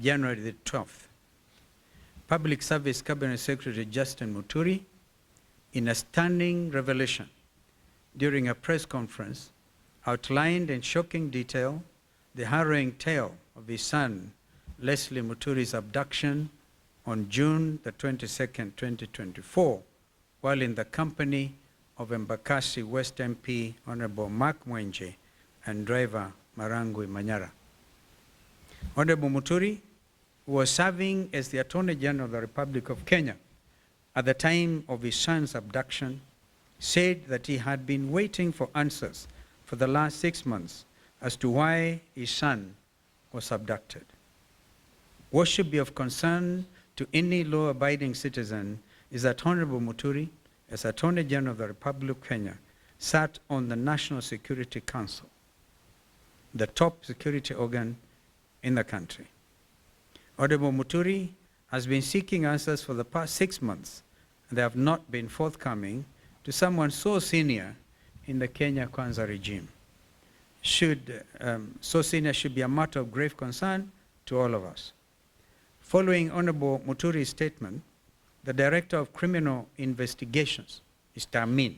January the 12th. Public Service Cabinet Secretary Justin Muturi, in a stunning revelation during a press conference, outlined in shocking detail the harrowing tale of his son, Leslie Muturi's abduction on June the 22nd, 2024, while in the company of Embakasi West MP Honorable Mark Mwenje and driver Marangui Manyara. Honorable Muturi, who was serving as the Attorney General of the Republic of Kenya at the time of his son's abduction, said that he had been waiting for answers for the last 6 months as to why his son was abducted. What should be of concern to any law-abiding citizen is that Honorable Muturi, as Attorney General of the Republic of Kenya, sat on the National Security Council, the top security organ in the country. Honorable Muturi has been seeking answers for the past 6 months, and they have not been forthcoming to someone so senior in the Kenya Kwanza regime. So senior should be a matter of grave concern to all of us. Following Honorable Muturi's statement, the Director of Criminal Investigations, Mr. Amin,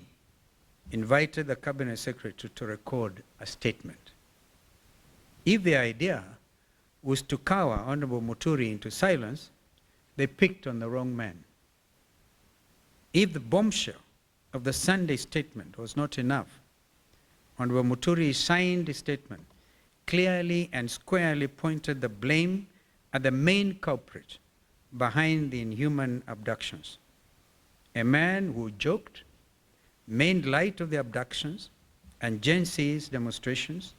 invited the Cabinet Secretary to record a statement. If the idea was to cower Honorable Muturi into silence, they picked on the wrong man. If the bombshell of the Sunday statement was not enough, Honorable Muturi's signed statement clearly and squarely pointed the blame at the main culprit behind the inhuman abductions. A man who joked, made light of the abductions and Gen Z's demonstrations,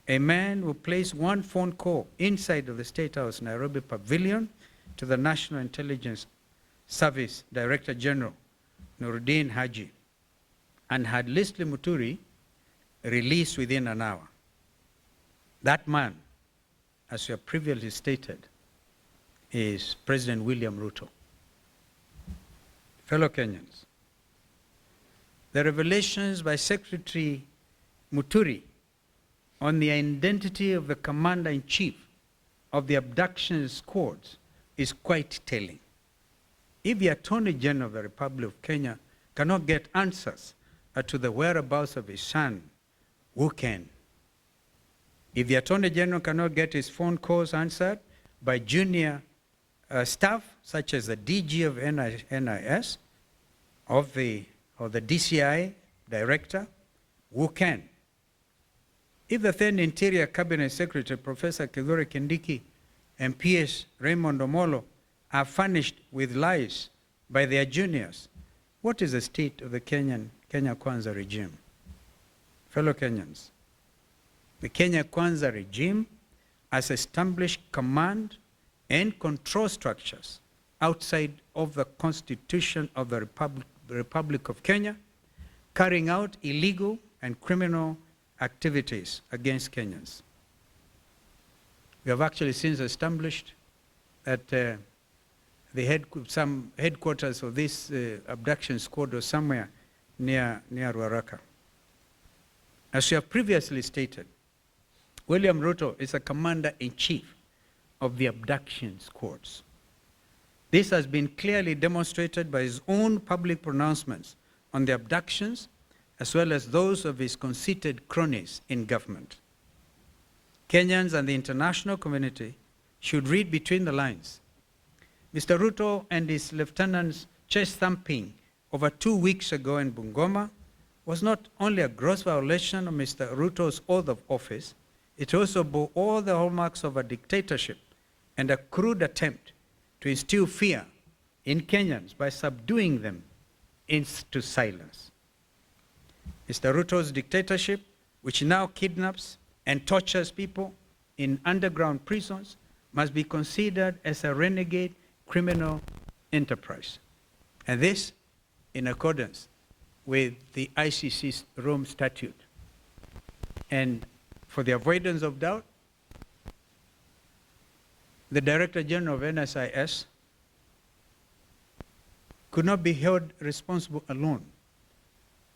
a man who placed one phone call inside of the State House Nairobi Pavilion to the National Intelligence Service Director General, Nuruddin Haji, and had Leslie Muturi released within an hour. That man, as we have previously stated, is President William Ruto. Fellow Kenyans, the revelations by Secretary Muturi on the identity of the Commander-in-Chief of the abduction squads is quite telling. If the Attorney General of the Republic of Kenya cannot get answers to the whereabouts of his son, who can? If the Attorney General cannot get his phone calls answered by junior staff, such as the DG of NIS, or the DCI Director, who can? If the then Interior Cabinet Secretary, Professor Kithure Kindiki, and PS Raymond Omolo are furnished with lies by their juniors, what is the state of the Kenya Kwanza regime? Fellow Kenyans, the Kenya Kwanza regime has established command and control structures outside of the Constitution of the Republic of Kenya, carrying out illegal and criminal activities against Kenyans. We have actually since established that some headquarters of this abduction squad was somewhere near Ruaraka. As we have previously stated, William Ruto is a commander-in-chief of the abduction squads. This has been clearly demonstrated by his own public pronouncements on the abductions, as well as those of his conceited cronies in government. Kenyans and the international community should read between the lines. Mr. Ruto and his lieutenants' chest thumping over 2 weeks ago in Bungoma was not only a gross violation of Mr. Ruto's oath of office, it also bore all the hallmarks of a dictatorship and a crude attempt to instill fear in Kenyans by subduing them into silence. Mr. Ruto's dictatorship, which now kidnaps and tortures people in underground prisons, must be considered as a renegade criminal enterprise. And this in accordance with the ICC's Rome Statute. And for the avoidance of doubt, the Director General of NSIS could not be held responsible alone.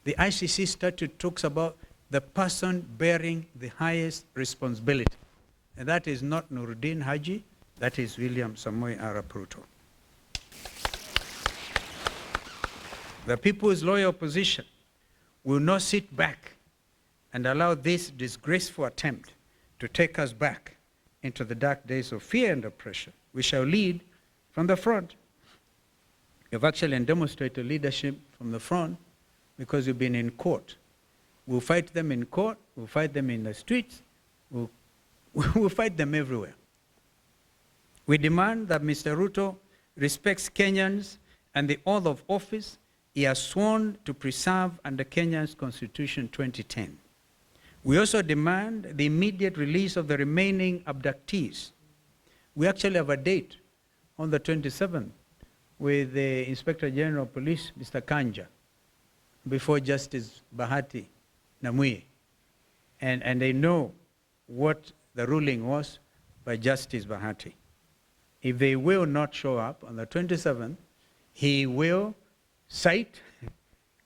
The ICC statute talks about the person bearing the highest responsibility. And that is not Nuruddin Haji, That is William Samoei Arap Ruto. The People's Loyal Opposition will not sit back and allow this disgraceful attempt to take us back into the dark days of fear and oppression. We shall lead from the front. You've actually demonstrated leadership from the front because you've been in court. We'll fight them in court, we'll fight them in the streets, we'll fight them everywhere. We demand that Mr. Ruto respects Kenyans and the oath of office he has sworn to preserve under Kenya's Constitution 2010. We also demand the immediate release of the remaining abductees. We actually have a date on the 27th with the Inspector General of Police, Mr. Kanja, before Justice Bahati Namui. And they know what the ruling was by Justice Bahati. If they will not show up on the 27th, he will cite,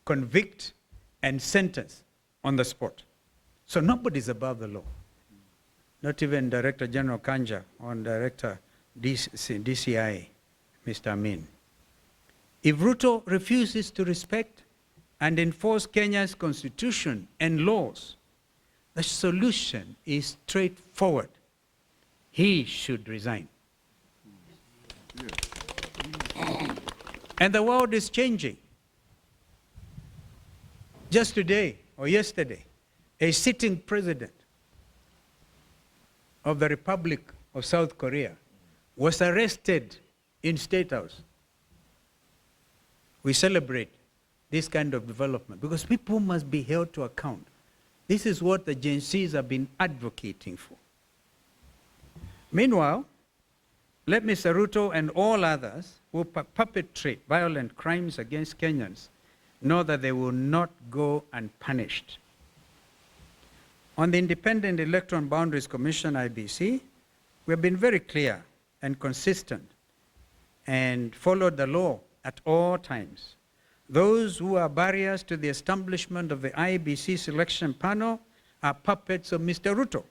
convict, and sentence on the spot. So nobody's above the law. Not even Director General Kanja or Director DCI, Mr. Amin. If Ruto refuses to respect and enforce Kenya's constitution and laws, the solution is straightforward. He should resign. And the world is changing. Just today or yesterday, a sitting president of the Republic of South Korea was arrested in State House. We celebrate this kind of development because people must be held to account. This is what the Gen Zs have been advocating for. Meanwhile, let Mr. Ruto and all others who perpetrate violent crimes against Kenyans know that they will not go unpunished. On the Independent Electoral Boundaries Commission, IBC, we have been very clear and consistent and followed the law at all times. Those who are barriers to the establishment of the IBC selection panel are puppets of Mr. Ruto.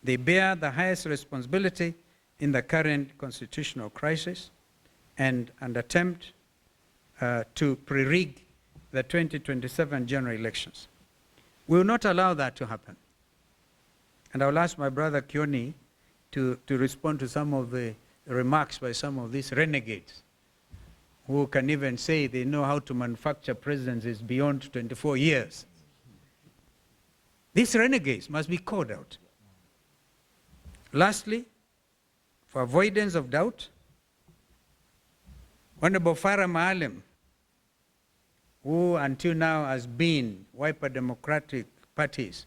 They bear the highest responsibility in the current constitutional crisis and an attempt to pre-rig the 2027 general elections. We will not allow that to happen. And I will ask my brother Kioni to respond to some of the remarks by some of these renegades who can even say they know how to manufacture presidencies beyond 24 years. These renegades must be called out. Lastly, for avoidance of doubt, Honorable Farah Maalim, who until now has been Wiper Democratic Party's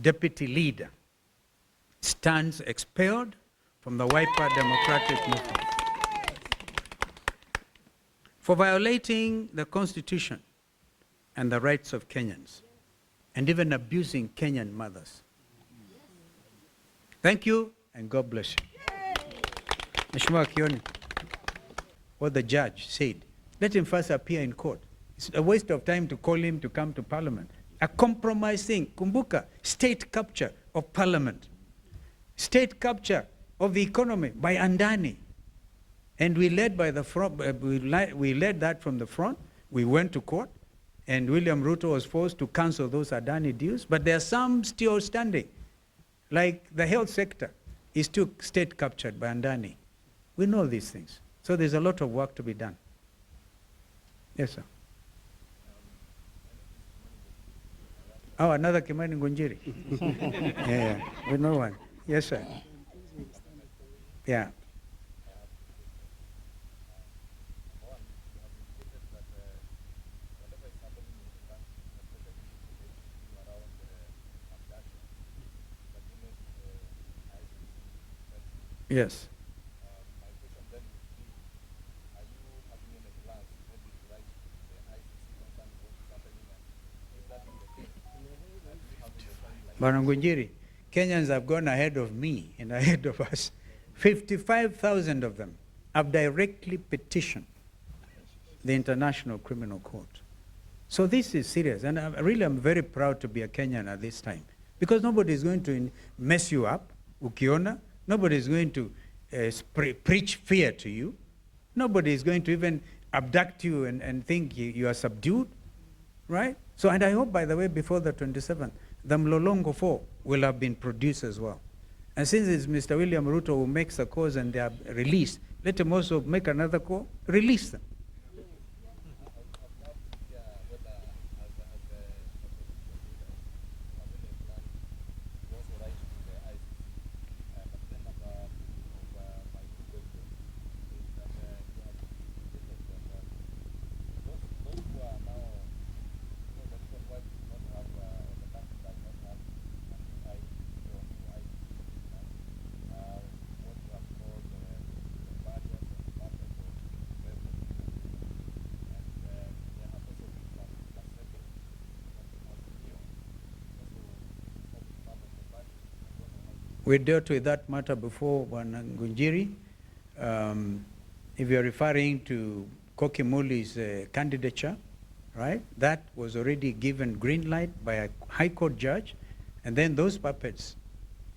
deputy leader, stands expelled from the Wiper Democratic Movement for violating the Constitution and the rights of Kenyans, and even abusing Kenyan mothers. Thank you, and God bless you. Mheshimiwa Kioni, what the judge said, let him first appear in court. It's a waste of time to call him to come to Parliament. A compromise thing. Kumbuka, state capture of Parliament. State capture of the economy by Andani. And we led by the front, we led that from the front. We went to court, and William Ruto was forced to cancel those Adani deals, but there are some still standing. Like the health sector is still state captured by Andani. We know these things. So there's a lot of work to be done. Yes, sir. Oh, another Kimani Ngunjiri. Yeah, we know one. Yes, sir. Yeah. Yes. Barangunjiri, Kenyans have gone ahead of me and ahead of us. 55,000 of them have directly petitioned the International Criminal Court. So this is serious, and I'm very proud to be a Kenyan at this time, because nobody is going to mess you up, ukiona, Nobody is going to preach fear to you. Nobody is going to even abduct you and think you are subdued, right? So, and I hope, by the way, before the 27th, the Mlolongo 4 will have been produced as well. And since it's Mr. William Ruto who makes the calls and they are released, let him also make another call, release them. We dealt with that matter before, Wanangunjiri. If you're referring to Kokimuli's candidature, right, that was already given green light by a high court judge, and then those puppets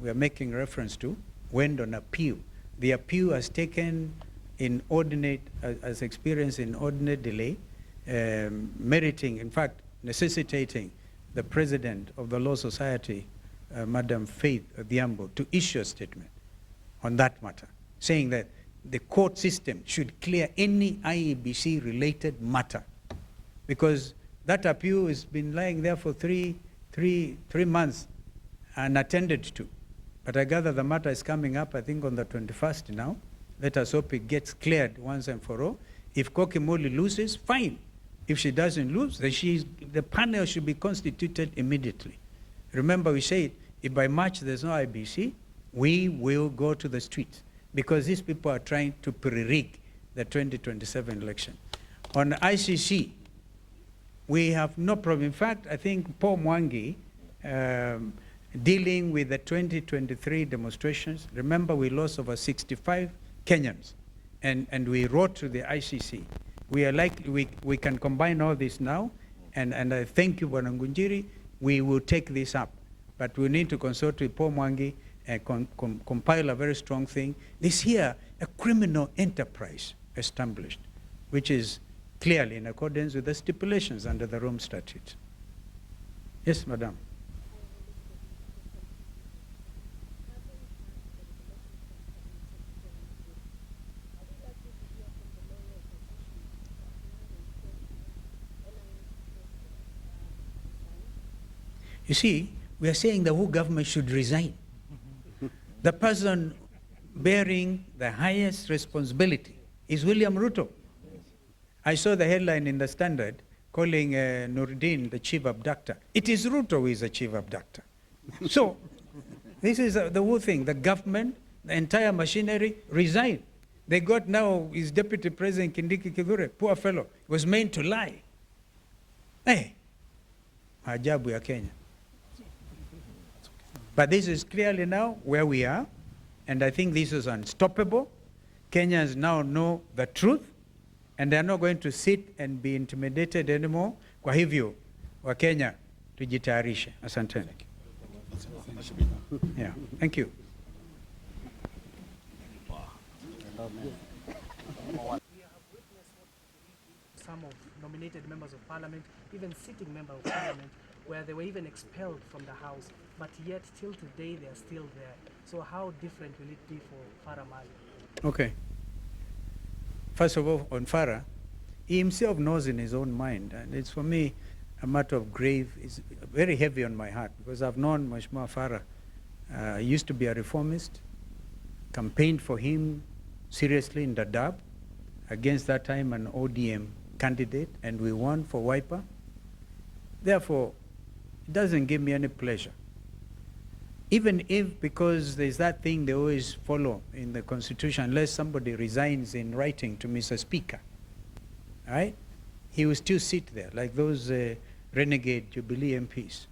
we are making reference to went on appeal. The appeal has taken inordinate, as experienced inordinate delay, meriting, in fact, necessitating the president of the Law Society, Madam Faith Odhiambo, to issue a statement on that matter, saying that the court system should clear any IEBC-related matter, because that appeal has been lying there for three months unattended to. But I gather the matter is coming up, I think, on the 21st now. Let us hope it gets cleared once and for all. If Kokimoli loses, fine. If she doesn't lose, then the panel should be constituted immediately. Remember, we said, if by March there's no IBC, we will go to the streets, because these people are trying to pre-rig the 2027 election. On ICC, we have no problem. In fact, I think Paul Mwangi, dealing with the 2023 demonstrations, remember we lost over 65 Kenyans, and we wrote to the ICC. We are likely, we can combine all this now, and I thank you, Wanangunjiri. We will take this up, but we need to consult with Paul Mwangi and compile a very strong thing. This here, a criminal enterprise established, which is clearly in accordance with the stipulations under the Rome Statute. Yes, Madam. You see, we are saying the whole government should resign. The person bearing the highest responsibility is William Ruto. I saw the headline in the Standard calling Nuruddin the chief abductor. It is Ruto who is the chief abductor. So, this is the whole thing. The government, the entire machinery, resign. They got now his deputy president, Kindiki Kithure, poor fellow, was meant to lie. Hey, ajabu ya Kenya. But this is clearly now where we are, and I think this is unstoppable. Kenyans now know the truth, and they are not going to sit and be intimidated anymore. Kwa hivyo, wa Kenya, tujitayarishe. Asanteni. Yeah, thank you. Some of nominated members of parliament, even sitting members of parliament, where they were even expelled from the house, but yet till today they are still there. So how different will it be for Farah Mali? Okay. First of all, on Farah, he himself knows in his own mind, and it's for me a matter of grave, it's very heavy on my heart, because I've known Mheshimiwa Farah. He used to be a reformist, campaigned for him seriously in Dadaab, against that time an ODM candidate, and we won for Wiper. Therefore, it doesn't give me any pleasure. Even if, because there's that thing they always follow in the Constitution, unless somebody resigns in writing to Mr. Speaker, right? He will still sit there, like those renegade Jubilee MPs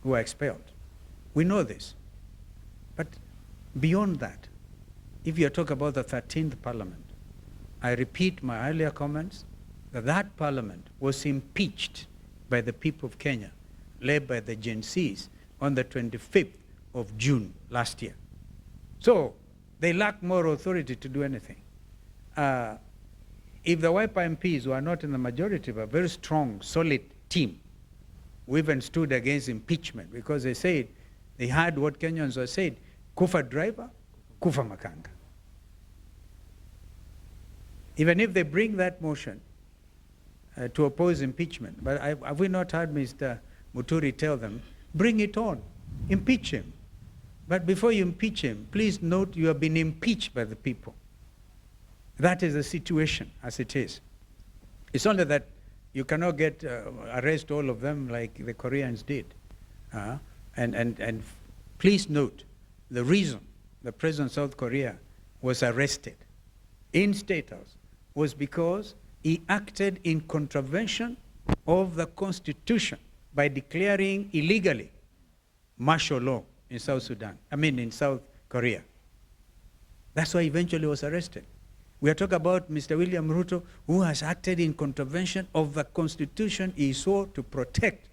who are expelled. We know this. But beyond that, if you talk about the 13th Parliament, I repeat my earlier comments, that Parliament was impeached by the people of Kenya, led by the Gen Zs, on the 25th of June last year. So they lack moral authority to do anything. If the Wiper MPs were not in the majority, but a very strong, solid team, we even stood against impeachment because they said, they heard what Kenyans were said, kufa driver, kufa makanga. Even if they bring that motion to oppose impeachment, but have we not heard Mr. Muturi tell them, bring it on, impeach him. But before you impeach him, please note you have been impeached by the people. That is the situation as it is. It's only that you cannot arrest all of them like the Koreans did. And please note the reason the President of South Korea was arrested in State House was because he acted in contravention of the Constitution by declaring illegally martial law in in South Korea. That's why eventually he was arrested. We are talking about Mr. William Ruto, who has acted in contravention of the Constitution he swore to protect.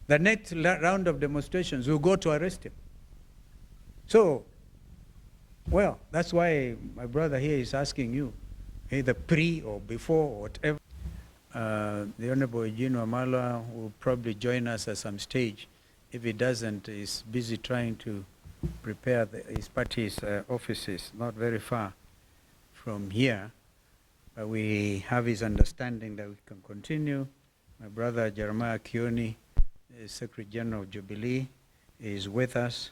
The next round of demonstrations will go to arrest him. So, well, that's why my brother here is asking you, either pre or before or whatever. The Honorable Eugene Wamalwa will probably join us at some stage. If he doesn't, he's busy trying to prepare his party's offices, not very far from here. But we have his understanding that we can continue. My brother Jeremiah Kioni, Secretary General of Jubilee, is with us.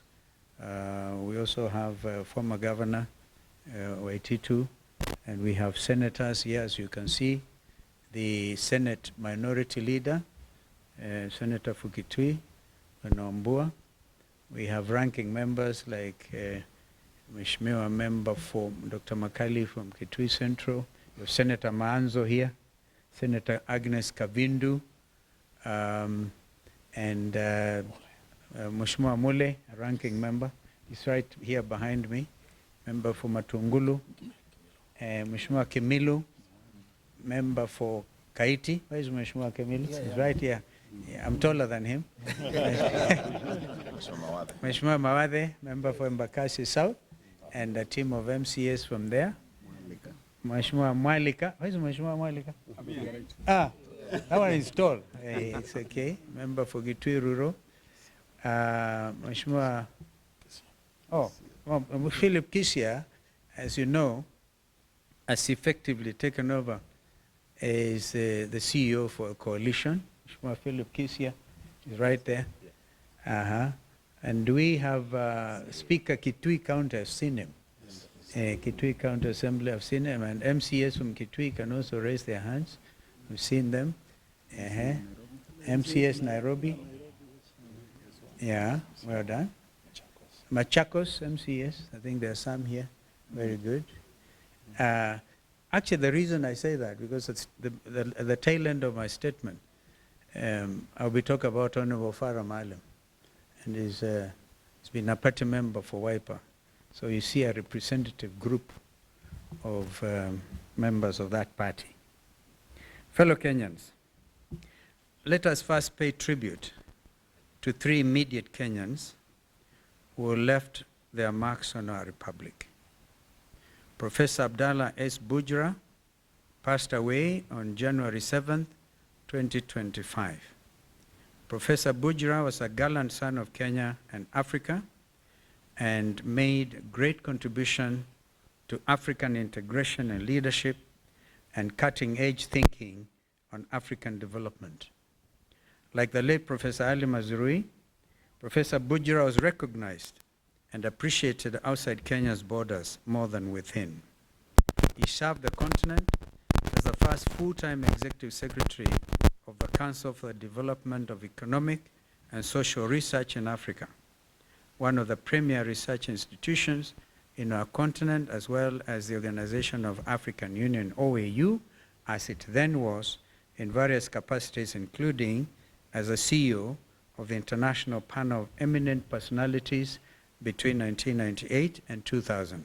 We also have former Governor Waititu, and we have senators here, as you can see. The Senate Minority Leader, Senator Fukitui Nombua. We have ranking members like Mheshimiwa member for Dr. Makali from Kitui Central. We have Senator Maanzo here, Senator Agnes Kavindu, and Mheshimiwa Mule, a ranking member. He's right here behind me, member for Matungulu. Mheshimiwa Kimilu, member for Kaiti. Where is Mheshimiwa Kimilu? He's right here. Yeah, I'm taller than him. Mheshimiwa Mawathe, member for Embakasi South, and a team of MCS from there. Mheshimiwa Mwalika. Where is Mheshimiwa Mwalika? That one is tall. It's okay. Member for Gitui Rural. Mheshimiwa, Philip Kisia, as you know, has effectively taken over as the CEO for a coalition. Mheshimiwa Philip Kisia is right there. And we have Speaker Kitui County, I've seen him. Kitui County Assembly, I've seen him. And MCS from Kitui can also raise their hands. We've seen them. MCS Nairobi. Yeah, well done. Machakos MCS, I think there are some here. Very good. Actually, the reason I say that, because it's the tail end of my statement, I'll be talking about Honorable Farah Malam, and he's been a party member for Wiper. So you see a representative group of members of that party. Fellow Kenyans, let us first pay tribute to three immediate Kenyans who left their marks on our republic. Professor Abdallah S. Bujra passed away on January 7th, 2025. Professor Bujra was a gallant son of Kenya and Africa and made great contribution to African integration and leadership and cutting-edge thinking on African development. Like the late Professor Ali Mazrui, Professor Bujra was recognized and appreciated outside Kenya's borders more than within. He served the continent as the first full-time executive secretary of the Council for the Development of Economic and Social Research in Africa, one of the premier research institutions in our continent, as well as the Organization of African Union, OAU, as it then was, in various capacities, including as a CEO of the International Panel of Eminent Personalities between 1998 and 2000.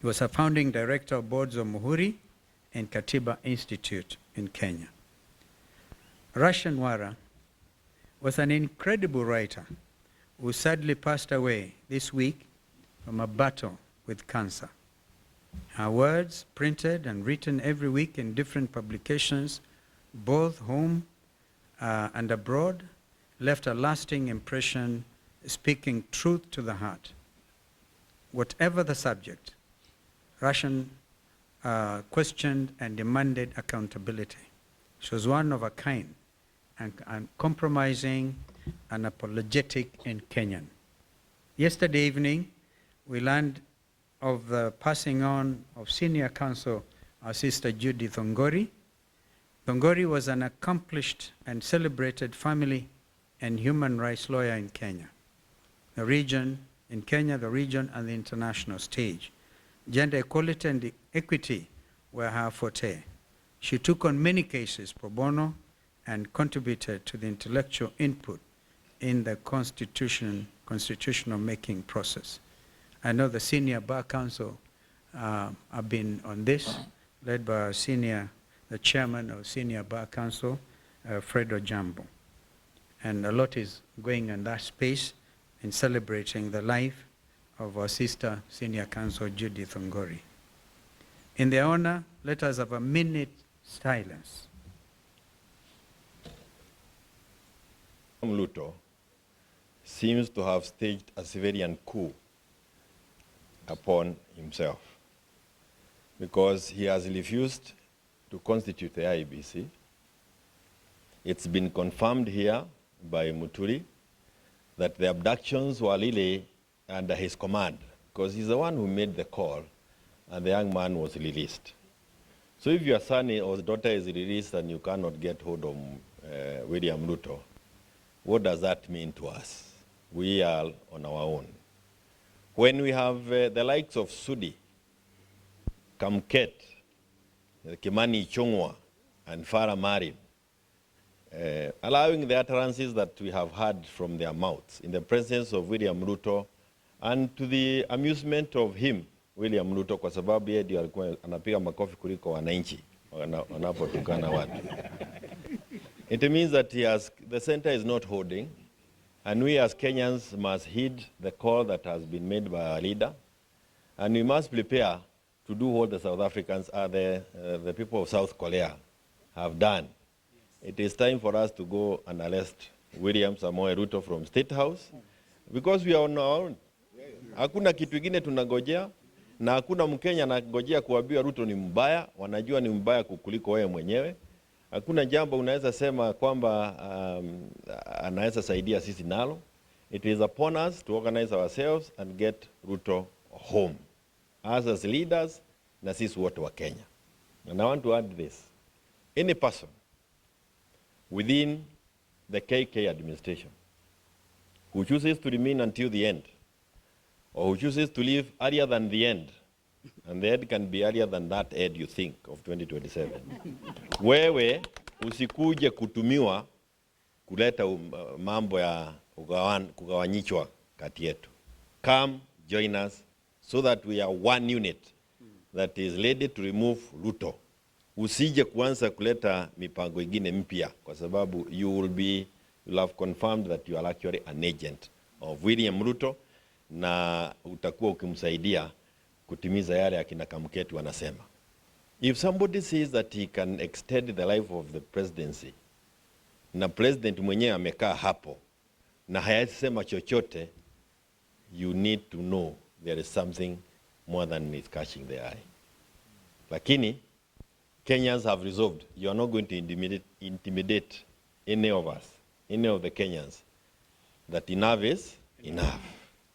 He was a founding director of boards of Muhuri and Katiba Institute in Kenya. Russian Wara was an incredible writer who sadly passed away this week from a battle with cancer. Her words, printed and written every week in different publications, both home and abroad, left a lasting impression, speaking truth to the heart. Whatever the subject, Russian questioned and demanded accountability. She was one of a kind, and uncompromising and apologetic in Kenyan. Yesterday evening, we learned of the passing on of senior counsel, our sister Judy Thongori. Thongori was an accomplished and celebrated family and human rights lawyer in Kenya. The region, in Kenya, the region and the international stage. Gender equality and equity were her forte. She took on many cases pro bono and contributed to the intellectual input in the constitutional making process. I know the senior bar council have been on this, led by our the chairman of senior bar council, Fred Ojambo. And a lot is going in that space in celebrating the life of our sister senior counsel Judy Thongori. In their honor, let us have a minute silence. RUTO seems to have staged a civilian coup upon himself because he has refused to constitute the IEBC. It's been confirmed here by Muturi that the abductions were really under his command because he's the one who made the call and the young man was released. So if your son or daughter is released and you cannot get hold of William Ruto, what does that mean to us? We are on our own. When we have the likes of Sudi, Kamket, Kimani Ichung'wah, and Farah Marin, allowing the utterances that we have heard from their mouths in the presence of William Ruto and to the amusement of him, William Ruto, kwa sababu yeye ndio alikuwa anapiga makofi kuliko wananchi wanapotukana watu. It means that the center is not holding, and we as Kenyans must heed the call that has been made by our leader, and we must prepare to do what the South Africans, the people of South Korea, have done. It is time for us to go and arrest William Samoei Ruto from State House, because we are on our own. Hakuna kitu kingine tunangojea, na hakuna Mkenya anangojea kuambiwa Ruto ni mbaya, wanajua ni mbaya kukuliko wewe mwenyewe. Hakuna jambo unaweza sema kwamba anaweza saidia sisi nalo. It is upon us to organize ourselves and get Ruto home. As leaders, na sisi wote wa Kenya. And I want to add this. Any person within the KK administration who chooses to remain until the end, or who chooses to leave earlier than the end, and the end can be earlier than that end you think of 2027. Wewe usikuje kutumiwa kuleta mambo ya kugawanyishwa kati yetu. Come, join us, so that we are one unit that is ready to remove Ruto. Usije kuanza kuleta mipango ingine mpya, kwa sababu you will have confirmed that you are actually an agent of William Ruto, na utakuwa ukimsaidia kutimiza yale akina Kamketu wanasema. If somebody says that he can extend the life of the presidency, na president mwenyewe amekaa hapo na hayasema chochote, you need to know there is something more than is catching the eye. Lakini Kenyans have resolved, you are not going to intimidate any of us, any of the Kenyans, that enough is enough.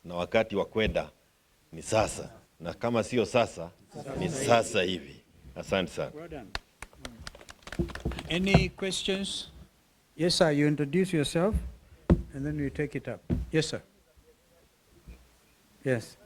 Na wakati wa kwenda ni sasa, na kama sio sasa ni sasa hivi. Asante sana. Well done. Any questions? Yes, sir. You introduce yourself, and then we take it up. Yes, sir. Yes.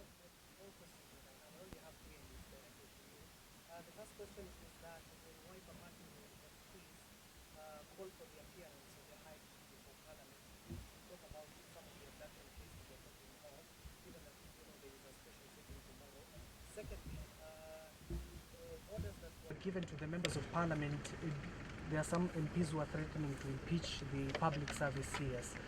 Given to the members of parliament, there are some MPs who are threatening to impeach the public service CS.